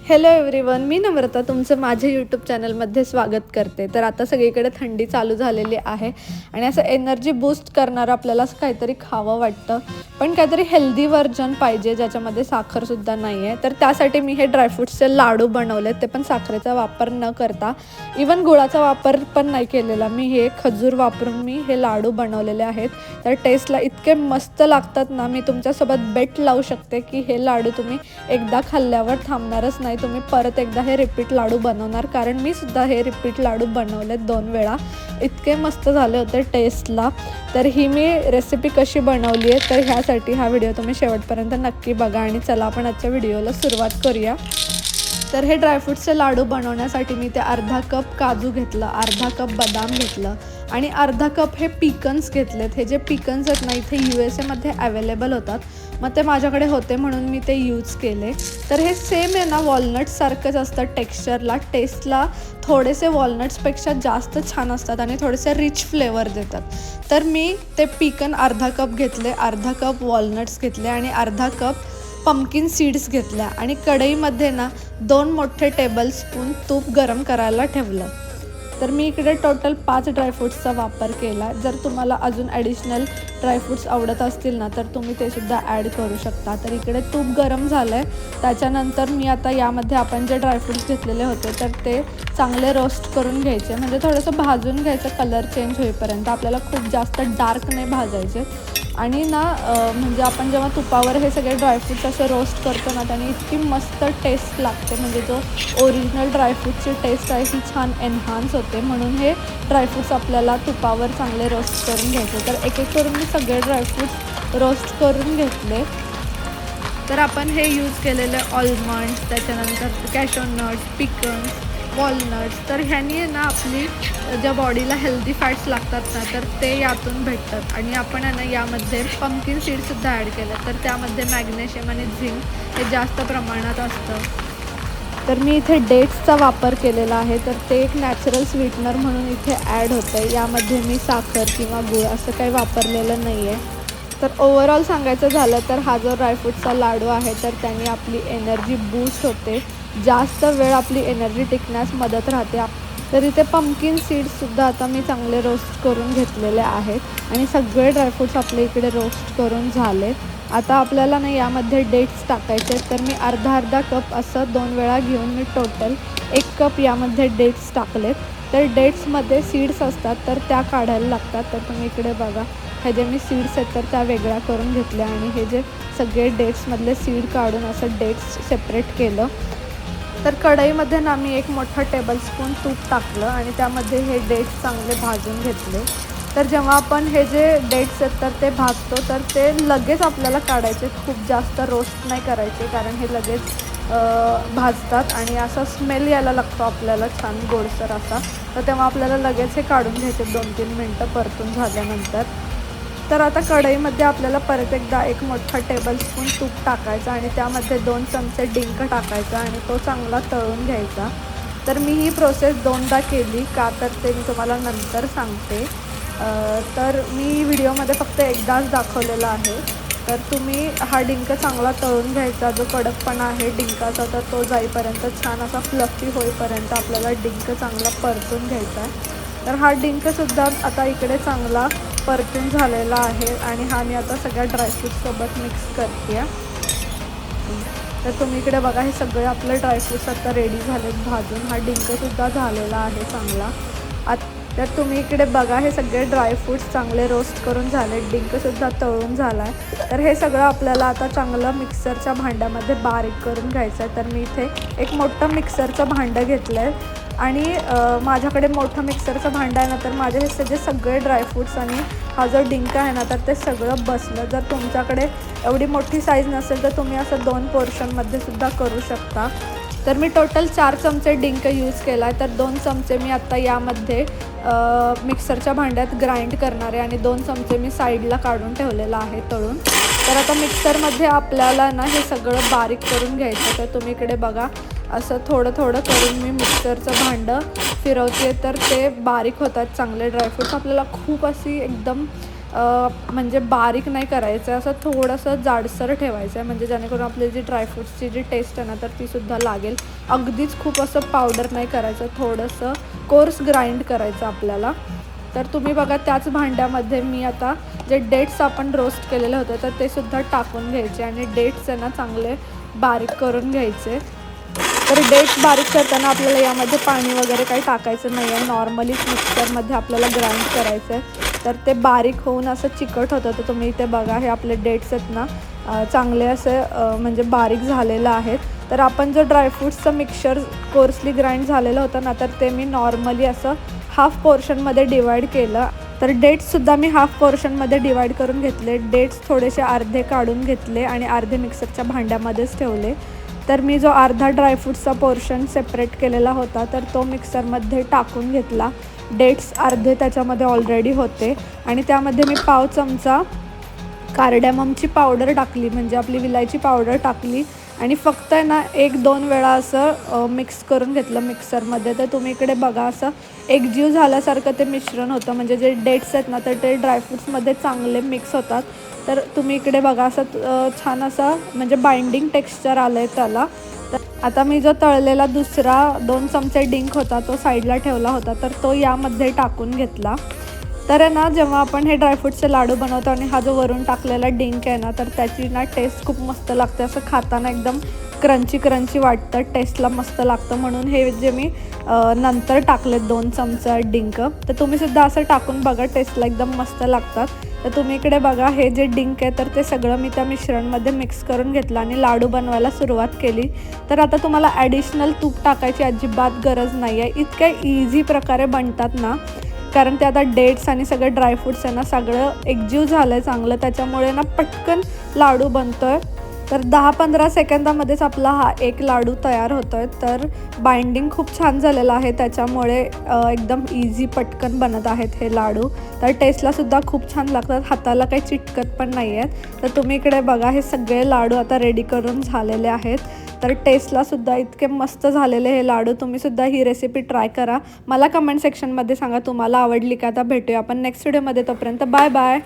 Hello everyone, मी नम्रता तुमचं माझ्या YouTube चॅनलमध्ये स्वागत करते. तर आता सगळीकडे थंडी चालू झालेली आहे आणि असं एनर्जी बूस्ट करणारं आपल्याला असं काहीतरी खावं वाटतं, पण काहीतरी हेल्दी व्हर्जन पाहिजे ज्याच्यामध्ये साखरसुद्धा नाही आहे. तर त्यासाठी मी हे ड्रायफ्रूट्सचे लाडू बनवले, ते पण साखरेचा वापर न करता, इवन गुळाचा वापर पण नाही केलेला. मी हे खजूर वापरून मी हे लाडू बनवलेले आहेत. तर टेस्टला इतके मस्त लागतात ना, मी तुमच्यासोबत बेट लावू शकते की हे लाडू तुम्ही एकदा खाल्ल्यावर थांबणारच नाही, तुम्ही परत एकदा हे रिपीट लाडू बनवणार. कारण मी सुद्धा हे रिपीट लाडू बनवलेत 2 वेळा, इतके मस्त झाले होते टेस्टला. तर ही मी रेसिपी कशी बनवली आहे, तर ह्यासाठी हा व्हिडिओ तुम्ही शेवटपर्यंत नक्की बघा. आणि चला आपण आजच्या व्हिडिओला सुरुवात करूया. तर हे ड्रायफ्रूट्सचे लाडू बनवण्यासाठी मी ते अर्धा कप काजू घेतलं, अर्धा कप बदाम घेतलं आणि अर्धा कप हे पिकन्स घेतलेत. हे जे पिकन्स आहेत ना, इथे USA मध्ये अवेलेबल होतात, मग ते माझ्याकडे होते म्हणून मी ते यूज केले. तर हे सेम आहे ना, वॉलनट्ससारखंच असतं टेक्स्चरला, टेस्टला थोडेसे वॉलनट्सपेक्षा जास्त छान असतात आणि थोडेसे रिच फ्लेवर देतात. तर मी ते पिकन अर्धा कप घेतले, अर्धा कप वॉलनट्स घेतले आणि अर्धा कप पंपकिन सीड्स घेतल्या आणि कढईमध्ये ना 2 मोठे टेबलस्पून तूप गरम करायला ठेवलं. तर मी इकडे टोटल 5 ड्रायफ्रूट्सचा वापर केला. जर तुम्हाला अजून ॲडिशनल ड्रायफ्रूट्स आवडत असतील ना, तर तुम्ही ते सुद्धा ॲड करू शकता. तर इकडे तूप गरम झालं आहे, त्याच्यानंतर मी आता यामध्ये आपण जे ड्रायफ्रूट्स घेतलेले होते तर ते चांगले रोस्ट करून घ्यायचे, म्हणजे थोडंसं भाजून घ्यायचं कलर चेंज होईपर्यंत. आपल्याला खूप जास्त डार्क नाही भाजायचे. आणि ना म्हणजे आपण जेव्हा तुपावर हे सगळे ड्रायफ्रूट्स असे रोस्ट करतो ना, त्याने इतकी मस्त टेस्ट लागते, म्हणजे जो ओरिजिनल ड्रायफ्रूटची टेस्ट आहे ती छान एन्हान्स होते. म्हणून हे ड्रायफ्रूट्स आपल्याला तुपावर चांगले रोस्ट करून घ्यायचे. तर एक एक करून मी सगळे ड्रायफ्रूट्स रोस्ट करून घेतले. तर आपण हे यूज केलेले ऑलमंड्स, त्याच्यानंतर कॅशो नट्स, पिकन्स, वॉलनट्स, तर ह्यानी ना आपली ज्या बॉडीला हेल्दी फॅट्स लागतात ना, तर ते यातून भेटतात. आणि आपण आहे ना यामध्ये पंपकिन सीडसुद्धा ॲड केलं, तर त्यामध्ये मॅग्नेशियम आणि झिंक हे जास्त प्रमाणात असतं. तर मी इथे डेट्सचा वापर केलेला आहे, तर ते एक नॅचरल स्वीटनर म्हणून इथे ॲड होतं आहे. यामध्ये मी साखर किंवा गूळ असं काही वापरलेलं नाही आहे. तर ओव्हरऑल सांगायचं झालं तर हा जो ड्रायफ्रूटचा लाडू आहे, तर त्याने आपली एनर्जी बूस्ट होते, जास्त वेळ आपली एनर्जी टिकण्यास मदत राहते. तर इथे पंपकिन सीड्ससुद्धा आता मी चांगले रोस्ट करून घेतलेले आहेत आणि सगळे ड्रायफ्रूट्स आपल्या इकडे रोस्ट करून झाले. आता आपल्याला ना यामध्ये डेट्स टाकायचे आहेत. तर मी अर्धा कप असं 2 वेळा घेऊन मी टोटल 1 कप यामध्ये डेट्स टाकलेत. तर डेट्समध्ये सीड्स असतात, तर त्या काढायला लागतात. तर तुम्ही इकडे बघा, हे जे मी सीड्स आहेत तर त्या वेगळ्या करून घेतल्या आणि हे जे सगळे डेट्समधले सीड काढून असं डेट्स सेपरेट केलं. तर कढईमध्ये ना मी 1 मोठा टेबलस्पून तूप टाकलं आणि त्यामध्ये हे डेट्स चांगले भाजून घेतले. तर जेव्हा आपण हे जे डेट्स आहेत तर ते भाजतो, तर ते लगेच आपल्याला काढायचे, खूप जास्त रोस्ट नाही करायचे, कारण हे लगेच भाजतात आणि असा स्मेल यायला लागतो आपल्याला छान गोडसर असा. तर तेव्हा आपल्याला लगेच हे काढून घ्यायचे 2-3 मिनटं परतून झाल्यानंतर. तर आता कढईमध्ये आपल्याला परत एकदा 1 मोठा टेबलस्पून तूप टाकायचा आणि त्यामध्ये 2 चमचे डिंक टाकायचा आणि तो चांगला तळून घ्यायचा. तर मी ही प्रोसेस 2दा केली, का तर ते मी तुम्हाला नंतर सांगते. तर मी व्हिडिओमध्ये फक्त एकदाच दाखवलेलं आहे. तर तुम्ही हा डिंक चांगला तळून घ्यायचा, जो कडकपणा आहे डिंकाचा तर तो जाईपर्यंत, छान असा फ्लफी होईपर्यंत आपल्याला डिंक चांगला परतून घ्यायचा आहे. तर हा डिंकसुद्धा आता इकडे चांगला परतून झालेला आहे आणि हा मी आता सगळ्या ड्रायफ्रूट्ससोबत मिक्स करते आहे. तर तुम्ही इकडे बघा, हे सगळे आपले ड्रायफ्रूट्स आता रेडी झालेत भाजून. हा डिंकसुद्धा झालेला आहे चांगला. तर तुम्ही इकडे बघा, हे सगळे ड्रायफ्रूट्स चांगले रोस्ट करून झाले, डिंकसुद्धा तळून झाला आहे. तर हे सगळं आपल्याला आता चांगलं मिक्सरच्या भांड्यामध्ये बारीक करून घ्यायचं आहे. तर मी इथे 1 मोठं मिक्सरचं भांडं घेतलं आहे आणि माझ्याकडे मोठं मिक्सरचं भांडं आहे ना, तर माझे हे सगळे ड्रायफ्रूट्स आणि हा जो डिंक आहे ना, तर ते सगळं बसलं. जर तुमच्याकडे एवढी मोठी साईज नसेल तर तुम्ही असं 2 पोर्शनमध्ये सुद्धा करू शकता. तर मी टोटल 4 चमचे डिंक यूज केला आहे. तर 2 चमचे मी आत्ता यामध्ये मिक्सरच्या भांड्यात ग्राइंड करणार आहे आणि 2 चमचे मी साईडला काढून ठेवलेलं आहे तळून. तर आता मिक्सरमध्ये आपल्याला ना हे सगळं बारीक करून घ्यायचं. तर तुम्ही इकडे बघा, असं थोडं थोडं करून मी मिक्सरचं भांडं फिरवते, तर ते बारीक होतात चांगले ड्रायफ्रूट्स. आपल्याला खूप अशी एकदम म्हणजे बारीक नाही करायचं आहे, असं थोडंसं जाडसर ठेवायचं आहे, म्हणजे जेणेकरून आपली जी ड्रायफ्रूट्सची जी टेस्ट आहे ना तर तीसुद्धा लागेल. अगदीच खूप असं पावडर नाही करायचं, थोडंसं कोर्स ग्राइंड करायचं आपल्याला. तर तुम्ही बघा त्याच भांड्यामध्ये मी आता जे डेट्स आपण रोस्ट केलेले होते तर ते सुद्धा टाकून घ्यायचे आणि डेट्स आहे ना चांगले बारीक करून घ्यायचे. तर डेट्स बारीक करताना आपल्याला यामध्ये पाणी वगैरे काही टाकायचं नाही आहे, नॉर्मलीच मिक्सरमध्ये आपल्याला ग्राइंड करायचं आहे. तर ते बारीक होऊन असं चिकट होतं. तर तुम्ही इथे बघा हे आपले डेट्स आहेत ना चांगले असे म्हणजे बारीक झालेलं आहेत. तर आपण जो ड्रायफ्रूट्सचं मिक्सचर कोर्सली ग्राइंड झालेलं होतं ना तर ते मी नॉर्मली असं हाफ पोर्शनमध्ये डिवाईड केलं. तर डेट्ससुद्धा मी हाफ पोर्शनमध्ये डिवाईड करून घेतले. डेट्स थोडेसे अर्धे काढून घेतले आणि अर्धे मिक्सरच्या भांड्यामध्येच ठेवले. तर मी जो अर्धा ड्रायफ्रूट्सचा पोर्शन सेपरेट केलेला होता तर तो मिक्सरमध्ये टाकून घेतला. डेट्स अर्धे त्याच्यामध्ये ऑलरेडी होते आणि त्यामध्ये मी पाव चमचा कार्डेममची पावडर टाकली, म्हणजे आपली विलायची पावडर टाकली आणि फक्त आहे ना 1-2 वेळा असं मिक्स करून घेतलं मिक्सरमध्ये. तर तुम्ही इकडे बघा असं एकजीव झाल्यासारखं ते मिश्रण होतं, म्हणजे जे डेट्स आहेत ना तर ते ड्रायफ्रूट्समध्ये चांगले मिक्स होतात. तर तुम्ही इकडे बघा असं छान असं म्हणजे बाइंडिंग टेक्स्चर आलं आहे त्याला. तर आता मी जो तळलेला दुसरा 2 चमचे डिंक होता तो साईडला ठेवला होता तर तो यामध्ये टाकून घेतला. तर आहे ना जेव्हा आपण हे ड्रायफ्रूटचे लाडू बनवतो आणि हा जो वरून टाकलेला डिंक आहे ना तर त्याची ना टेस्ट खूप मस्त लागते. असं खाताना एकदम क्रंची क्रंची वाटतं, टेस्टला मस्त लागतं. म्हणून हे जे मी नंतर टाकलेत 2 चमचा डिंक, तर तुम्हीसुद्धा असं टाकून बघा, टेस्टला एकदम मस्त लागतात. तर तुम्ही इकडे बघा हे जे डिंक आहे तर ते सगळं मी त्या मिश्रणमध्ये मिक्स करून घेतलं आणि लाडू बनवायला सुरुवात केली. तर आता तुम्हाला ॲडिशनल तूप टाकायची अजिबात गरज नाही आहे, इतक्या इझी प्रकारे बनतात ना, कारण ते आता डेट्स आणि सगळे ड्रायफ्रूट्स आहे ना सगळं एकजीव झालं आहे चांगलं, त्याच्यामुळे ना पटकन लाडू बनतो आहे. तर 10-15 सेकंदामध्येच आपला हा एक लाडू तयार होतो आहे. तर बाइंडिंग खूप छान झालेलं आहे, त्याच्यामुळे एकदम इझी पटकन बनत आहेत हे लाडू. तर टेस्टलासुद्धा खूप छान लागतात, हाताला काही चिटकत पण नाही आहेत. तर तुम्ही इकडे बघा हे सगळे लाडू आता रेडी करून झालेले आहेत. तर टेस्टलासुद्धा इतके मस्त झालेले हे लाडू. तुम्हीसुद्धा ही रेसिपी ट्राय करा. मला कमेंट सेक्शनमध्ये सांगा तुम्हाला आवडली का. आता भेटूया आपण नेक्स्ट व्हिडिओमध्ये, तोपर्यंत बाय बाय.